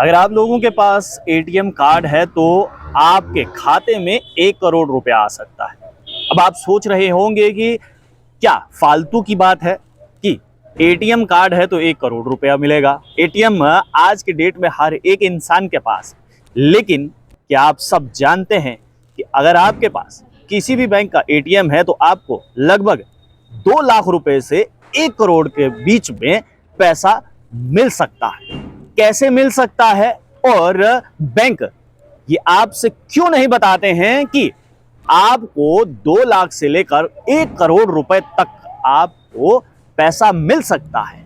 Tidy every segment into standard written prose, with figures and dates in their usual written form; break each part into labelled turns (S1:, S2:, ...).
S1: अगर आप लोगों के पास एटीएम कार्ड है तो आपके खाते में 1 करोड़ रुपया आ सकता है। अब आप सोच रहे होंगे कि क्या फालतू की बात है कि एटीएम कार्ड है तो 1 करोड़ रुपया मिलेगा। एटीएम आज के डेट में हर एक इंसान के पास है। लेकिन क्या आप सब जानते हैं कि अगर आपके पास किसी भी बैंक का एटीएम है तो आपको लगभग 2 लाख रुपए से 1 करोड़ के बीच में पैसा मिल सकता है। कैसे मिल सकता है और बैंक ये आपसे क्यों नहीं बताते हैं कि आपको 2 लाख से लेकर 1 करोड़ रुपए तक आपको पैसा मिल सकता है,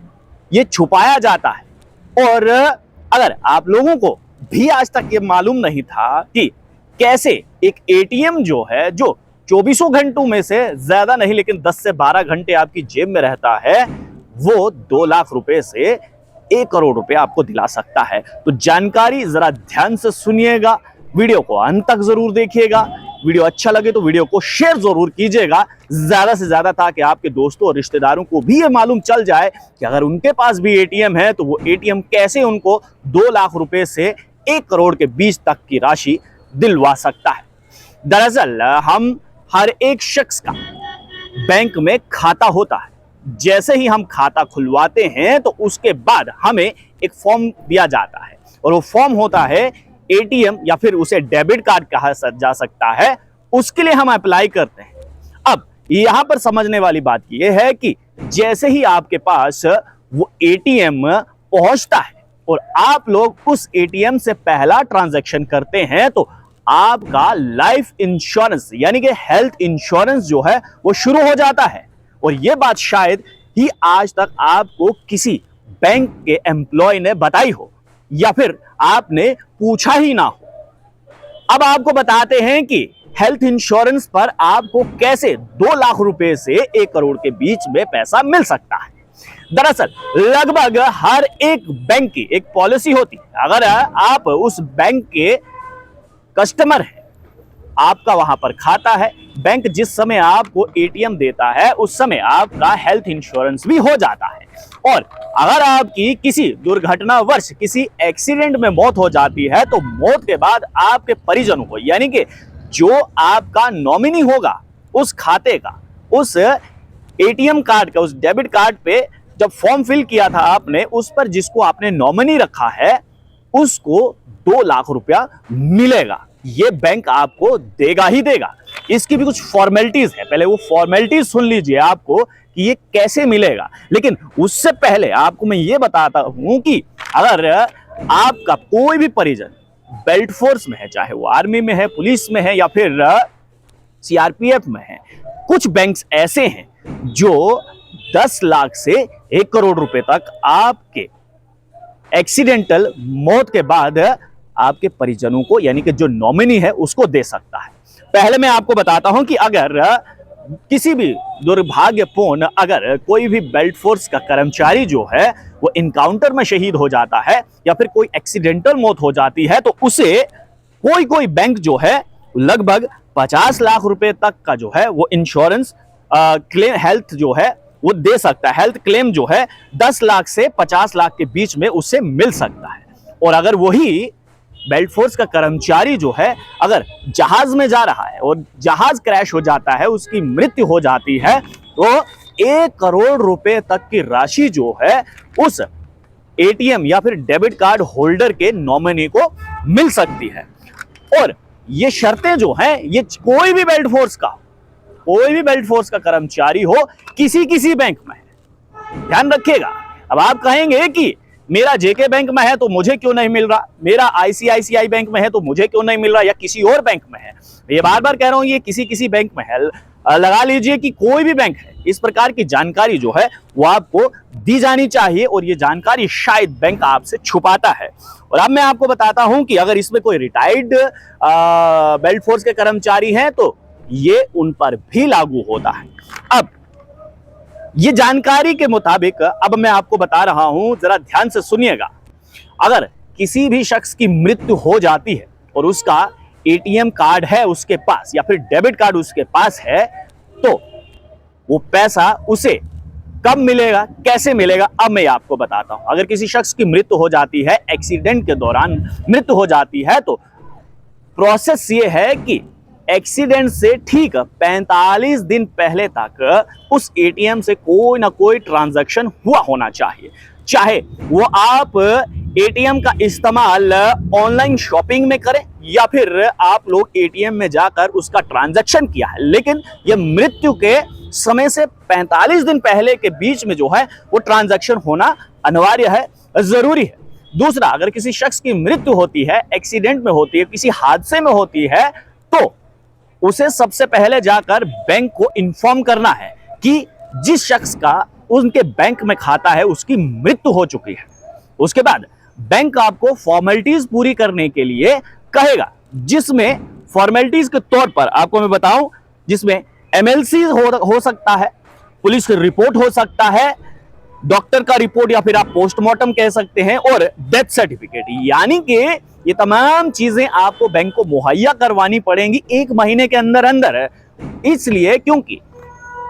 S1: ये छुपाया जाता है। और अगर आप लोगों को भी आज तक ये मालूम नहीं था कि कैसे एक एटीएम जो है जो 24 घंटों में से ज्यादा नहीं लेकिन 10 से 12 घंटे आपकी जेब में रहता है, वो 2 लाख रुपए से 1 करोड़ रुपए आपको दिला सकता है। तो जानकारी जरा ध्यान से सुनिएगा, वीडियो को अंत तक जरूर देखिएगा। वीडियो अच्छा लगे तो वीडियो को शेयर जरूर कीजिएगा ज्यादा से ज्यादा, ताकि आपके दोस्तों और रिश्तेदारों को भी ये मालूम चल जाए कि अगर उनके पास भी एटीएम है तो वो एटीएम कैसे उनको 2 लाख रुपए से 1 करोड़ के बीच तक की राशि दिलवा सकता है। दरअसल हम हर एक शख्स का बैंक में खाता होता है। जैसे ही हम खाता खुलवाते हैं तो उसके बाद हमें एक फॉर्म दिया जाता है और वो फॉर्म होता है एटीएम या फिर उसे डेबिट कार्ड कहा जा सकता है, उसके लिए हम अप्लाई करते हैं। अब यहां पर समझने वाली बात यह है कि जैसे ही आपके पास वो एटीएम पहुंचता है और आप लोग उस एटीएम से पहला ट्रांजैक्शन करते हैं तो आपका लाइफ इंश्योरेंस यानी कि हेल्थ इंश्योरेंस जो है वो शुरू हो जाता है। और यह बात शायद ही आज तक आपको किसी बैंक के एम्प्लॉय ने बताई हो या फिर आपने पूछा ही ना हो। अब आपको बताते हैं कि हेल्थ इंश्योरेंस पर आपको कैसे 2 लाख रुपए से 1 करोड़ के बीच में पैसा मिल सकता है। दरअसल लगभग हर एक बैंक की एक पॉलिसी होती है। अगर आप उस बैंक के कस्टमर हैं, आपका वहां पर खाता है, बैंक जिस समय आपको एटीएम देता है उस समय आपका हेल्थ इंश्योरेंस भी हो जाता है। और अगर आपकी किसी दुर्घटनावश किसी एक्सीडेंट में मौत हो जाती है तो मौत के बाद आपके परिजनों को यानी कि जो आपका नॉमिनी होगा उस खाते का, उस एटीएम कार्ड का, उस डेबिट कार्ड पे जब फॉर्म फिल किया था आपने, उस पर जिसको आपने नॉमिनी रखा है उसको 2 लाख रुपया मिलेगा। ये बैंक आपको देगा ही देगा। इसकी भी कुछ फॉर्मेलिटीज है, पहले वो फॉर्मेलिटीज सुन लीजिए आपको कि ये कैसे मिलेगा। लेकिन उससे पहले आपको मैं ये बताता हूं कि अगर आपका कोई भी परिजन बेल्ट फोर्स में है, चाहे वो आर्मी में है, पुलिस में है या फिर सीआरपीएफ में है, कुछ बैंक्स ऐसे हैं जो 10 लाख से 1 करोड़ रुपए तक आपके एक्सीडेंटल मौत के बाद आपके परिजनों को यानी कि जो नॉमिनी है उसको दे सकता है। पहले मैं आपको बताता हूं कि अगर किसी भी दुर्भाग्यपूर्ण अगर कोई भी बेल्ट फोर्स का कर्मचारी जो है वो इनकाउंटर में शहीद हो जाता है या फिर कोई एक्सीडेंटल मौत हो जाती है तो उसे कोई बैंक जो है लगभग 50 लाख रुपए तक का जो है वो इंश्योरेंस क्लेम हेल्थ जो है वो दे सकता है। हेल्थ क्लेम जो है 10 लाख से 50 लाख के बीच में उससे मिल सकता है। और अगर वही बेल्ट फोर्स का कर्मचारी जो है अगर जहाज में जा रहा है और जहाज क्रैश हो जाता है, उसकी मृत्यु हो जाती है, तो 1 करोड़ रुपए तक की राशि जो है उस एटीएम या फिर डेबिट कार्ड होल्डर के नॉमिनी को मिल सकती है। और ये शर्तें जो हैं ये कोई भी बेल्ट फोर्स का कर्मचारी हो, किसी बैंक में है, ध्यान रखिएगा। अब आप कहेंगे कि मेरा जेके बैंक में है तो मुझे क्यों नहीं मिल रहा, मेरा आईसीआईसीआई बैंक में है तो मुझे क्यों नहीं मिल रहा, या किसी और बैंक में है। ये बार बार कह रहा हूं ये किसी बैंक में है, लगा लीजिए कि कोई भी बैंक है। इस प्रकार की जानकारी जो है वो आपको दी जानी चाहिए और ये जानकारी शायद बैंक आपसे छुपाता है। और अब मैं आपको बताता हूं कि अगर इसमें कोई रिटायर्ड बेल्ट फोर्स के कर्मचारी हैं तो ये उन पर भी लागू होता है। अब ये जानकारी के मुताबिक अब मैं आपको बता रहा हूं, जरा ध्यान से सुनिएगा। अगर किसी भी शख्स की मृत्यु हो जाती है और उसका एटीएम कार्ड है उसके पास या फिर डेबिट कार्ड उसके पास है तो वो पैसा उसे कब मिलेगा, कैसे मिलेगा, अब मैं आपको बताता हूं। अगर किसी शख्स की मृत्यु हो जाती है, एक्सीडेंट के दौरान मृत्यु हो जाती है, तो प्रोसेस ये है कि एक्सीडेंट से ठीक 45 दिन पहले तक उस एटीएम से कोई ना कोई ट्रांजैक्शन हुआ होना चाहिए। चाहे वो आप एटीएम का इस्तेमाल ऑनलाइन शॉपिंग में करें या फिर आप लोग एटीएम में जाकर उसका ट्रांजैक्शन किया है, लेकिन ये मृत्यु के समय से 45 दिन पहले के बीच में जो है वो ट्रांजैक्शन होना अनिवार्य है, जरूरी है। दूसरा, अगर किसी शख्स की मृत्यु होती है, एक्सीडेंट में होती है, किसी हादसे में होती है, तो उसे सबसे पहले जाकर बैंक को इन्फॉर्म करना है कि जिस शख्स का उनके बैंक में खाता है उसकी मृत्यु हो चुकी है। उसके बाद बैंक आपको फॉर्मेलिटीज पूरी करने के लिए कहेगा, जिसमें फॉर्मेलिटीज के तौर पर आपको मैं बताऊं, जिसमें एमएलसी हो सकता है, पुलिस की रिपोर्ट हो सकता है, डॉक्टर का रिपोर्ट या फिर आप पोस्टमार्टम कह सकते हैं, और डेथ सर्टिफिकेट। यानी कि ये तमाम चीजें आपको बैंक को मुहैया करवानी पड़ेंगी 1 महीने के अंदर अंदर। इसलिए क्योंकि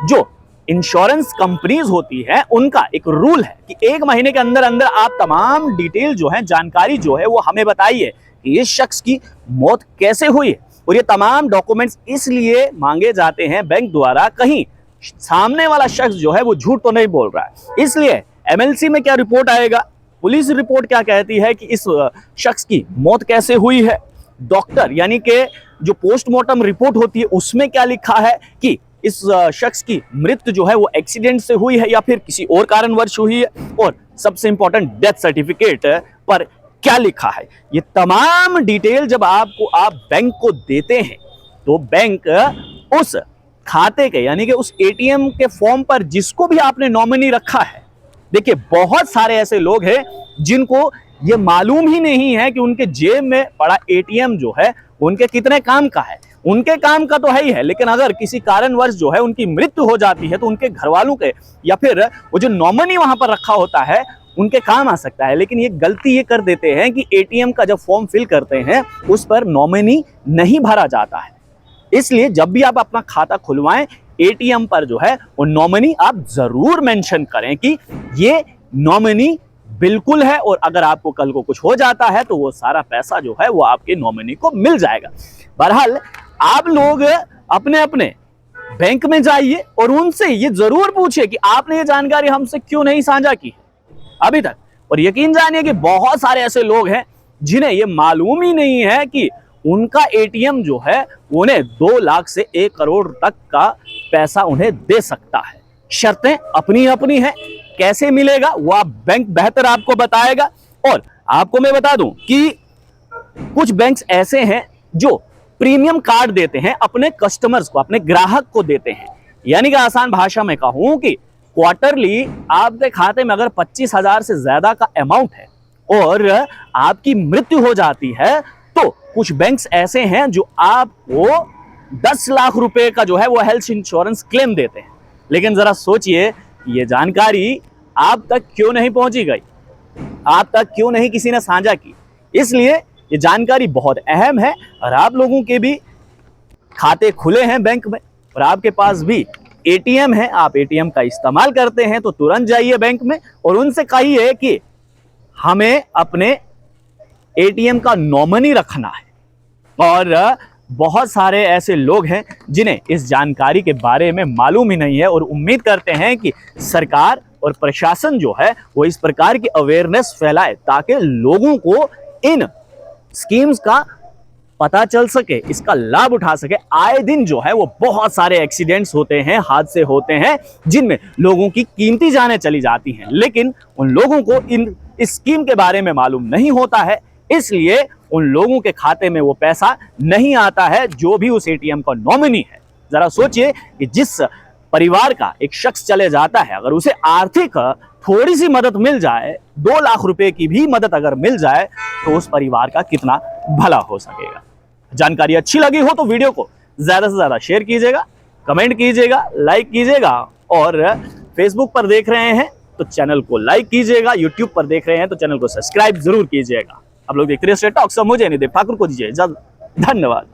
S1: जो इंश्योरेंस कंपनीज होती है उनका एक रूल है कि 1 महीने के अंदर अंदर आप तमाम डिटेल जो है, जानकारी जो है वो हमें बताइए कि इस शख्स की मौत कैसे हुई है। और ये तमाम डॉक्यूमेंट्स इसलिए मांगे जाते हैं बैंक द्वारा, कहीं सामने वाला शख्स जो है वो झूठ तो नहीं बोल रहा है। इसलिए एमएलसी में क्या रिपोर्ट आएगा, पुलिस रिपोर्ट क्या कहती है कि इस शख्स की मौत कैसे हुई है, डॉक्टर यानी कि जो पोस्टमार्टम रिपोर्ट होती है उसमें क्या लिखा है कि इस शख्स की मृत्यु जो है वो एक्सीडेंट से हुई है या फिर किसी और कारणवश हुई है, और सबसे इंपॉर्टेंट डेथ सर्टिफिकेट पर क्या लिखा है। ये तमाम डिटेल जब आप बैंक को देते हैं तो बैंक उस खाते के यानी कि उस एटीएम के फॉर्म पर जिसको भी आपने नॉमिनी रखा है, देखिए बहुत सारे ऐसे लोग हैं जिनको ये मालूम ही नहीं है कि उनके जेब में पड़ा एटीएम जो है उनके कितने काम का है। उनके काम का तो है ही है, लेकिन अगर किसी कारणवश जो है उनकी मृत्यु हो जाती है तो उनके घर वालों के या फिर वो जो नॉमिनी वहां पर रखा होता है उनके काम आ सकता है। लेकिन ये गलती ये कर देते हैं कि एटीएम का जब फॉर्म फिल करते हैं उस पर नॉमिनी नहीं भरा जाता है। इसलिए जब भी आप अपना खाता खुलवाएं, एटीएम पर जो है वो नॉमिनी आप जरूर मेंशन करें कि ये नॉमिनी बिल्कुल है, और अगर आपको कल को कुछ हो जाता है तो वो सारा पैसा जो है वो आपके नॉमिनी को मिल जाएगा। बहरहाल आप लोग अपने अपने बैंक में जाइए और उनसे ये जरूर पूछिए कि आपने ये जानकारी हमसे क्यों नहीं साझा की अभी तक। और यकीन जानिए कि बहुत सारे ऐसे लोग हैं जिन्हें ये मालूम ही नहीं है कि उनका एटीएम जो है उन्हें 2 लाख से 1 करोड़ तक का पैसा उन्हें दे सकता है। शर्तें अपनी अपनी हैं, कैसे मिलेगा वो आप बैंक बेहतर आपको बताएगा। और आपको मैं बता दूं कि कुछ बैंक्स ऐसे हैं जो प्रीमियम कार्ड देते हैं अपने कस्टमर्स को, अपने ग्राहक को देते हैं। यानी कि आसान भाषा में कहूं कि क्वार्टरली आपके खाते में अगर 25,000 से ज्यादा का अमाउंट है और आपकी मृत्यु हो जाती है तो कुछ बैंक्स ऐसे हैं जो आपको 10 लाख रुपए का जो है वो हेल्थ इंश्योरेंस क्लेम देते हैं। लेकिन जरा सोचिए ये जानकारी आप तक क्यों नहीं पहुंची गई, आप तक क्यों नहीं किसी ने साझा की। इसलिए ये जानकारी बहुत अहम है। और आप लोगों के भी खाते खुले हैं बैंक में और आपके पास भी एटीएम है, आप एटीएम का इस्तेमाल करते हैं तो तुरंत जाइए बैंक में और उनसे कहिए कि हमें अपने एटीएम का नॉमिनी रखना है। और बहुत सारे ऐसे लोग हैं जिन्हें इस जानकारी के बारे में मालूम ही नहीं है और उम्मीद करते हैं कि सरकार और प्रशासन जो है वो इस प्रकार की अवेयरनेस फैलाए ताकि लोगों को इन स्कीम्स का पता चल सके, इसका लाभ उठा सके। आए दिन जो है वो बहुत सारे एक्सीडेंट्स होते हैं, हादसे होते हैं जिनमें लोगों की कीमती जानें चली जाती हैं, लेकिन उन लोगों को इस स्कीम के बारे में मालूम नहीं होता है। इसलिए उन लोगों के खाते में वो पैसा नहीं आता है जो भी उस एटीएम का नॉमिनी है। जरा सोचिए कि जिस परिवार का एक शख्स चले जाता है, अगर उसे आर्थिक थोड़ी सी मदद मिल जाए, 2 लाख रुपए की भी मदद अगर मिल जाए तो उस परिवार का कितना भला हो सकेगा। जानकारी अच्छी लगी हो तो वीडियो को ज्यादा से ज्यादा शेयर कीजिएगा, कमेंट कीजिएगा, लाइक कीजिएगा। और फेसबुक पर देख रहे हैं तो चैनल को लाइक कीजिएगा, यूट्यूब पर देख रहे हैं तो चैनल को सब्सक्राइब जरूर कीजिएगा। आप लोग देखते रहिए स्ट्रेट टॉक। मुझे निदेव ठाकुर को दीजिए इजाजत। धन्यवाद।